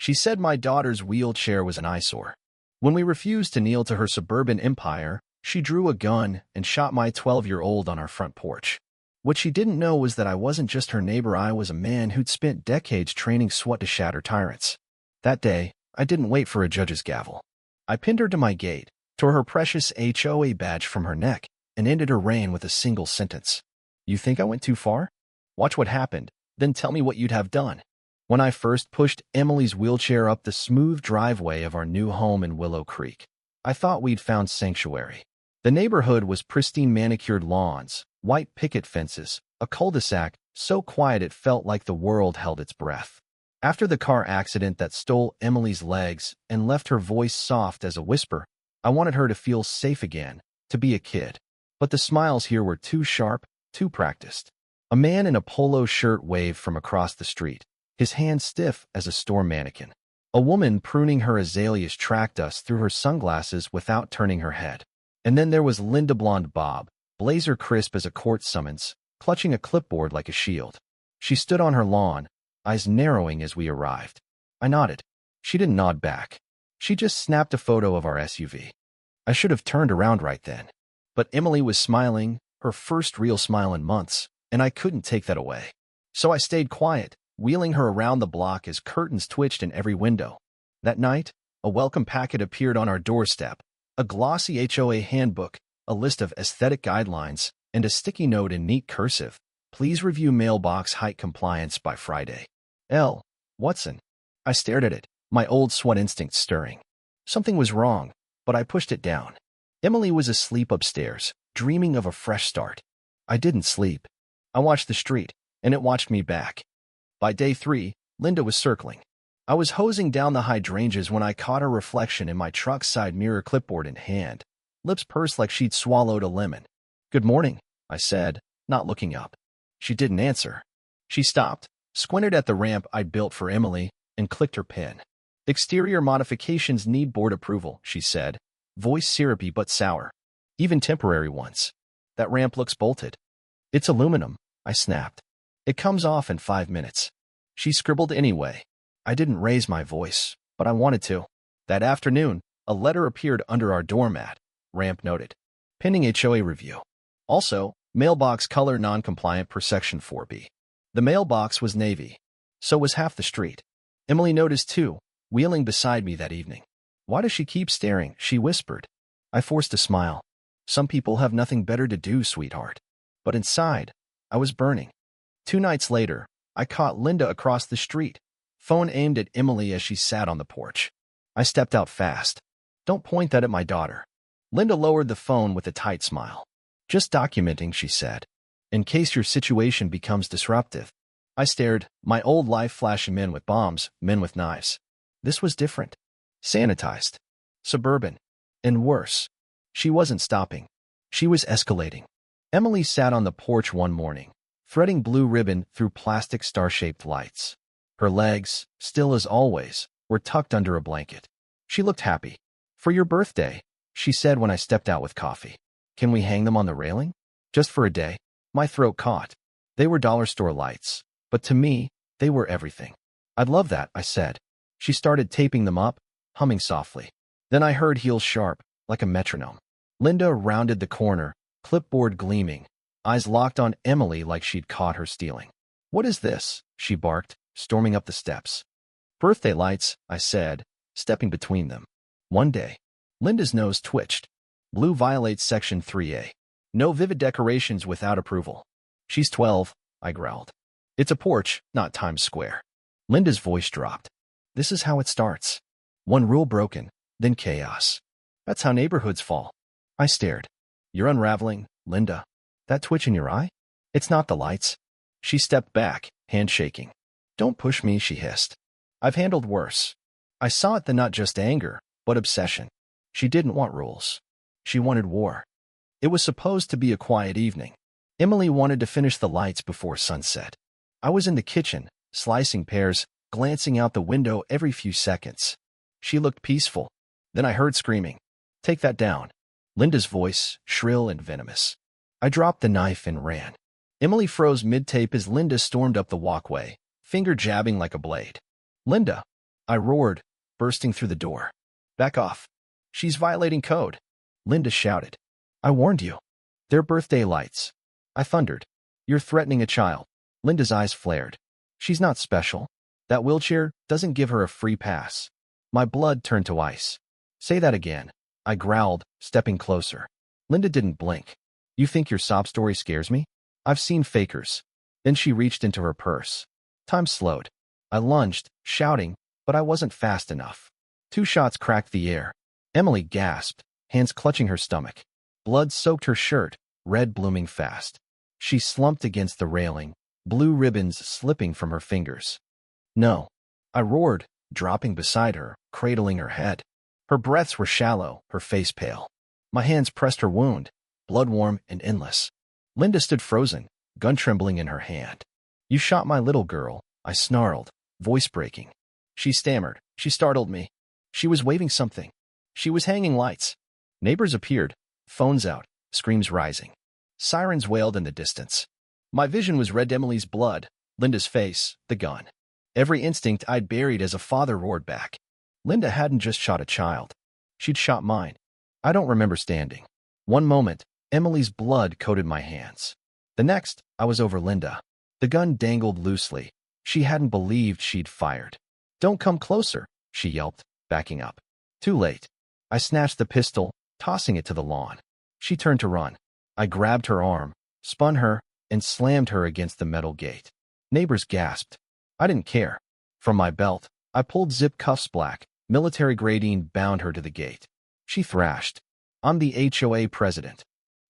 She said my daughter's wheelchair was an eyesore. When we refused to kneel to her suburban empire, she drew a gun and shot my 12-year-old on our front porch. What she didn't know was that I wasn't just her neighbor, I was a man who'd spent decades training SWAT to shatter tyrants. That day, I didn't wait for a judge's gavel. I pinned her to my gate, tore her precious HOA badge from her neck, and ended her reign with a single sentence. You think I went too far? Watch what happened, then tell me what you'd have done. When I first pushed Emily's wheelchair up the smooth driveway of our new home in Willow Creek, I thought we'd found sanctuary. The neighborhood was pristine manicured lawns, white picket fences, a cul-de-sac so quiet it felt like the world held its breath. After the car accident that stole Emily's legs and left her voice soft as a whisper, I wanted her to feel safe again, to be a kid. But the smiles here were too sharp, too practiced. A man in a polo shirt waved from across the street, his hand stiff as a store mannequin. A woman pruning her azaleas tracked us through her sunglasses without turning her head. And then there was Linda Blonde Bob, blazer crisp as a court summons, clutching a clipboard like a shield. She stood on her lawn, eyes narrowing as we arrived. I nodded. She didn't nod back. She just snapped a photo of our SUV. I should have turned around right then. But Emily was smiling, her first real smile in months, and I couldn't take that away. So I stayed quiet, wheeling her around the block as curtains twitched in every window. That night, a welcome packet appeared on our doorstep, a glossy HOA handbook, a list of aesthetic guidelines, and a sticky note in neat cursive. Please review mailbox height compliance by Friday. L. Watson. I stared at it, my old SWAT instinct stirring. Something was wrong, but I pushed it down. Emily was asleep upstairs, dreaming of a fresh start. I didn't sleep. I watched the street, and it watched me back. By day 3, Linda was circling. I was hosing down the hydrangeas when I caught her reflection in my truck's side mirror, clipboard in hand, lips pursed like she'd swallowed a lemon. Good morning, I said, not looking up. She didn't answer. She stopped, squinted at the ramp I'd built for Emily, and clicked her pen. Exterior modifications need board approval, she said, voice syrupy but sour. Even temporary ones. That ramp looks bolted. It's aluminum, I snapped. It comes off in 5 minutes. She scribbled anyway. I didn't raise my voice, but I wanted to. That afternoon, a letter appeared under our doormat, ramp noted. Pending HOA review. Also, mailbox color non-compliant per section 4B. The mailbox was navy. So was half the street. Emily noticed too, wheeling beside me that evening. Why does she keep staring? She whispered. I forced a smile. Some people have nothing better to do, sweetheart. But inside, I was burning. 2 nights later, I caught Linda across the street, phone aimed at Emily as she sat on the porch. I stepped out fast. Don't point that at my daughter. Linda lowered the phone with a tight smile. Just documenting, she said. In case your situation becomes disruptive. I stared, my old life flashing men with bombs, men with knives. This was different. Sanitized. Suburban. And worse. She wasn't stopping. She was escalating. Emily sat on the porch one morning, threading blue ribbon through plastic star-shaped lights. Her legs, still as always, were tucked under a blanket. She looked happy. For your birthday, she said when I stepped out with coffee. Can we hang them on the railing? Just for a day. My throat caught. They were dollar store lights, but to me, they were everything. I'd love that, I said. She started taping them up, humming softly. Then I heard heels sharp, like a metronome. Linda rounded the corner, clipboard gleaming, eyes locked on Emily like she'd caught her stealing. What is this? She barked, storming up the steps. Birthday lights, I said, stepping between them. One day. Linda's nose twitched. Blue violates Section 3A. No vivid decorations without approval. She's 12, I growled. It's a porch, not Times Square. Linda's voice dropped. This is how it starts. One rule broken, then chaos. That's how neighborhoods fall. I stared. You're unraveling, Linda. That twitch in your eye? It's not the lights. She stepped back, hand shaking. Don't push me, she hissed. I've handled worse. I saw it then, not just anger, but obsession. She didn't want rules. She wanted war. It was supposed to be a quiet evening. Emily wanted to finish the lights before sunset. I was in the kitchen, slicing pears, glancing out the window every few seconds. She looked peaceful. Then I heard screaming. Take that down. Linda's voice, shrill and venomous. I dropped the knife and ran. Emily froze mid-tape as Linda stormed up the walkway, finger jabbing like a blade. Linda. I roared, bursting through the door. Back off. She's violating code. Linda shouted. I warned you. They're birthday lights. I thundered. You're threatening a child. Linda's eyes flared. She's not special. That wheelchair doesn't give her a free pass. My blood turned to ice. Say that again. I growled, stepping closer. Linda didn't blink. You think your sob story scares me? I've seen fakers. Then she reached into her purse. Time slowed. I lunged, shouting, but I wasn't fast enough. 2 shots cracked the air. Emily gasped, hands clutching her stomach. Blood soaked her shirt, red blooming fast. She slumped against the railing, blue ribbons slipping from her fingers. No. I roared, dropping beside her, cradling her head. Her breaths were shallow, her face pale. My hands pressed her wound, blood warm and endless. Linda stood frozen, gun trembling in her hand. You shot my little girl, I snarled, voice breaking. She stammered. She startled me. She was waving something. She was hanging lights. Neighbors appeared, phones out, screams rising. Sirens wailed in the distance. My vision was red. Emily's blood, Linda's face, the gun. Every instinct I'd buried as a father roared back. Linda hadn't just shot a child. She'd shot mine. I don't remember standing. One moment, Emily's blood coated my hands. The next, I was over Linda. The gun dangled loosely. She hadn't believed she'd fired. Don't come closer, she yelped, backing up. Too late. I snatched the pistol, tossing it to the lawn. She turned to run. I grabbed her arm, spun her, and slammed her against the metal gate. Neighbors gasped. I didn't care. From my belt, I pulled zip cuffs black, military grading bound her to the gate. She thrashed. I'm the HOA president.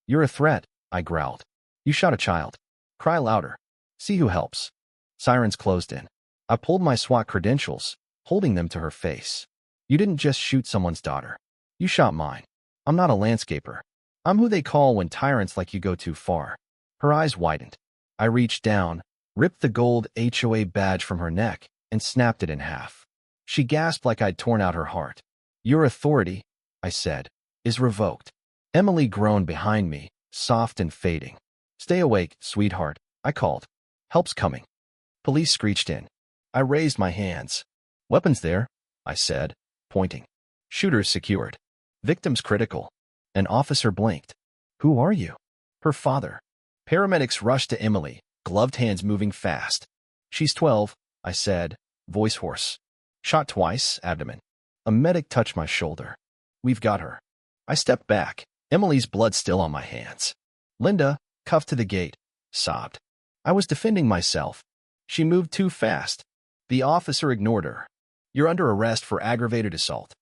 You're a threat, I growled. You shot a child. Cry louder. See who helps. Sirens closed in. I pulled my SWAT credentials, holding them to her face. You didn't just shoot someone's daughter. You shot mine. I'm not a landscaper. I'm who they call when tyrants like you go too far. Her eyes widened. I reached down, ripped the gold HOA badge from her neck, and snapped it in half. She gasped like I'd torn out her heart. Your authority, I said, is revoked. Emily groaned behind me, soft and fading. Stay awake, sweetheart, I called. Help's coming. Police screeched in. I raised my hands. Weapons there, I said, pointing. Shooters secured. Victims critical. An officer blinked. Who are you? Her father. Paramedics rushed to Emily, gloved hands moving fast. She's 12, I said, voice hoarse. Shot twice, abdomen. A medic touched my shoulder. We've got her. I stepped back, Emily's blood still on my hands. Linda, cuffed to the gate, sobbed. I was defending myself. She moved too fast. The officer ignored her. You're under arrest for aggravated assault.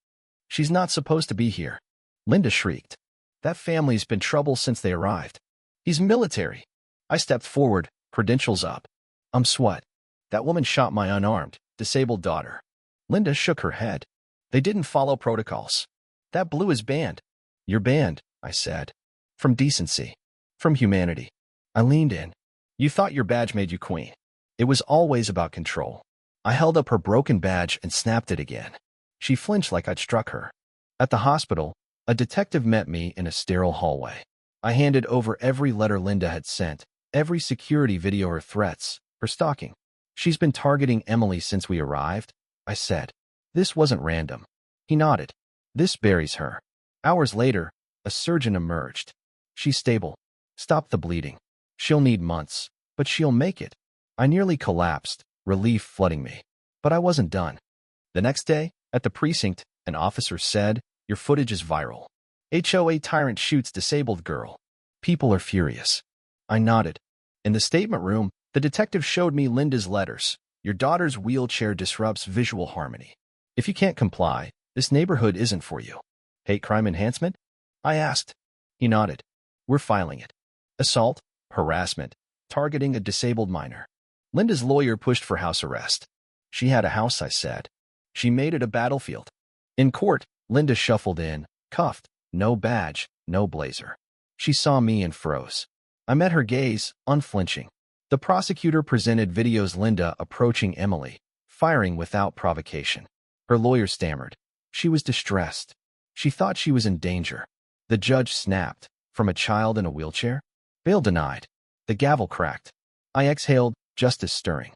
She's not supposed to be here. Linda shrieked. That family's been trouble since they arrived. He's military. I stepped forward, credentials up. I'm SWAT. That woman shot my unarmed, disabled daughter. Linda shook her head. They didn't follow protocols. That blue is banned. You're banned, I said. From decency. From humanity. I leaned in. You thought your badge made you queen. It was always about control. I held up her broken badge and snapped it again. She flinched like I'd struck her. At the hospital, a detective met me in a sterile hallway. I handed over every letter Linda had sent, every security video, her threats, her stalking. She's been targeting Emily since we arrived, I said. This wasn't random. He nodded. This buries her. Hours later, a surgeon emerged. She's stable. Stop the bleeding. She'll need months, but she'll make it. I nearly collapsed, relief flooding me. But I wasn't done. The next day, at the precinct, an officer said, your footage is viral. HOA tyrant shoots disabled girl. People are furious. I nodded. In the statement room, the detective showed me Linda's letters. Your daughter's wheelchair disrupts visual harmony. If you can't comply, this neighborhood isn't for you. Hate crime enhancement? I asked. He nodded. We're filing it. Assault, harassment, targeting a disabled minor. Linda's lawyer pushed for house arrest. She had a house, I said. She made it a battlefield. In court, Linda shuffled in, cuffed, no badge, no blazer. She saw me and froze. I met her gaze, unflinching. The prosecutor presented videos Linda approaching Emily, firing without provocation. Her lawyer stammered. She was distressed. She thought she was in danger. The judge snapped. From a child in a wheelchair? Bail denied. The gavel cracked. I exhaled, justice stirring.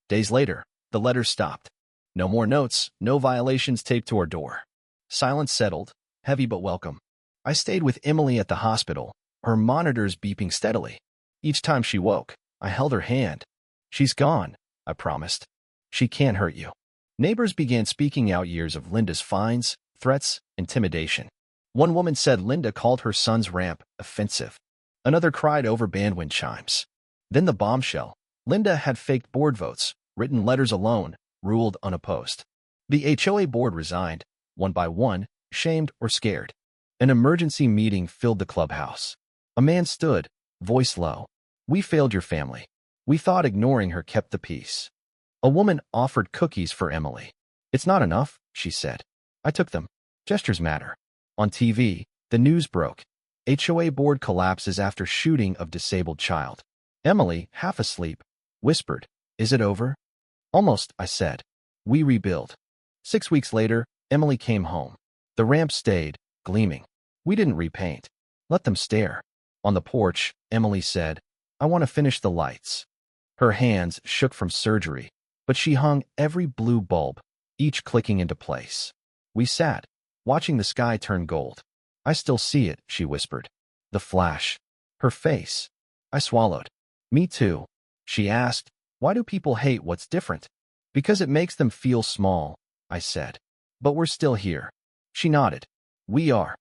Days later, the letters stopped. No more notes, no violations taped to our door. Silence settled, heavy but welcome. I stayed with Emily at the hospital, her monitors beeping steadily. Each time she woke, I held her hand. She's gone, I promised. She can't hurt you. Neighbors began speaking out years of Linda's fines, threats, intimidation. One woman said Linda called her son's ramp offensive. Another cried over bandwind chimes. Then the bombshell. Linda had faked board votes, written letters alone, ruled unopposed. The HOA board resigned, one by one, shamed or scared. An emergency meeting filled the clubhouse. A man stood, voice low. We failed your family. We thought ignoring her kept the peace. A woman offered cookies for Emily. It's not enough, she said. I took them. Gestures matter. On TV, the news broke. HOA board collapses after shooting of disabled child. Emily, half asleep, whispered, "Is it over?" Almost, I said. We rebuild. 6 weeks later, Emily came home. The ramp stayed, gleaming. We didn't repaint. Let them stare. On the porch, Emily said, "I want to finish the lights." Her hands shook from surgery, but she hung every blue bulb, each clicking into place. We sat, watching the sky turn gold. I still see it, she whispered. The flash. Her face. I swallowed. Me too. She asked, why do people hate what's different? Because it makes them feel small, I said. But we're still here. She nodded. We are.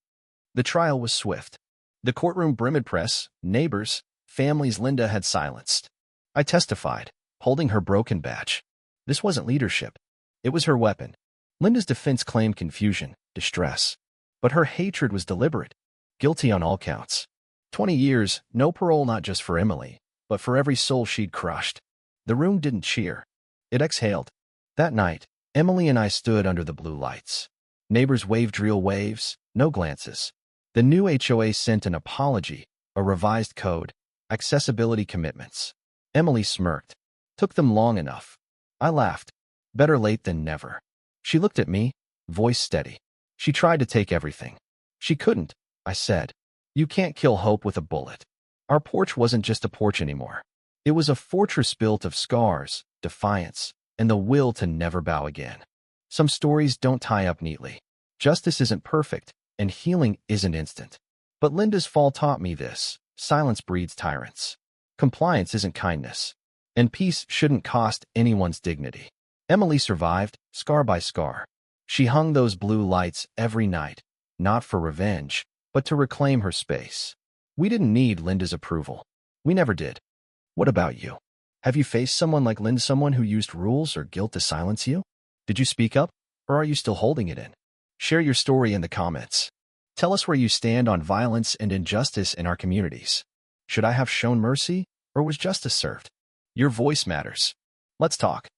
The trial was swift. The courtroom brimmed press, neighbors, families Linda had silenced. I testified, holding her broken badge. This wasn't leadership. It was her weapon. Linda's defense claimed confusion, distress. But her hatred was deliberate. Guilty on all counts. 20 years, no parole not just for Emily, but for every soul she'd crushed. The room didn't cheer. It exhaled. That night, Emily and I stood under the blue lights. Neighbors waved real waves, no glances. The new HOA sent an apology, a revised code, accessibility commitments. Emily smirked. Took them long enough. I laughed. Better late than never. She looked at me, voice steady. She tried to take everything. She couldn't, I said. You can't kill hope with a bullet. Our porch wasn't just a porch anymore. It was a fortress built of scars, defiance, and the will to never bow again. Some stories don't tie up neatly. Justice isn't perfect, and healing isn't instant. But Linda's fall taught me this. Silence breeds tyrants. Compliance isn't kindness. And peace shouldn't cost anyone's dignity. Emily survived, scar by scar. She hung those blue lights every night, not for revenge, but to reclaim her space. We didn't need Linda's approval. We never did. What about you? Have you faced someone like Linda, someone who used rules or guilt to silence you? Did you speak up, or are you still holding it in? Share your story in the comments. Tell us where you stand on violence and injustice in our communities. Should I have shown mercy, or was justice served? Your voice matters. Let's talk.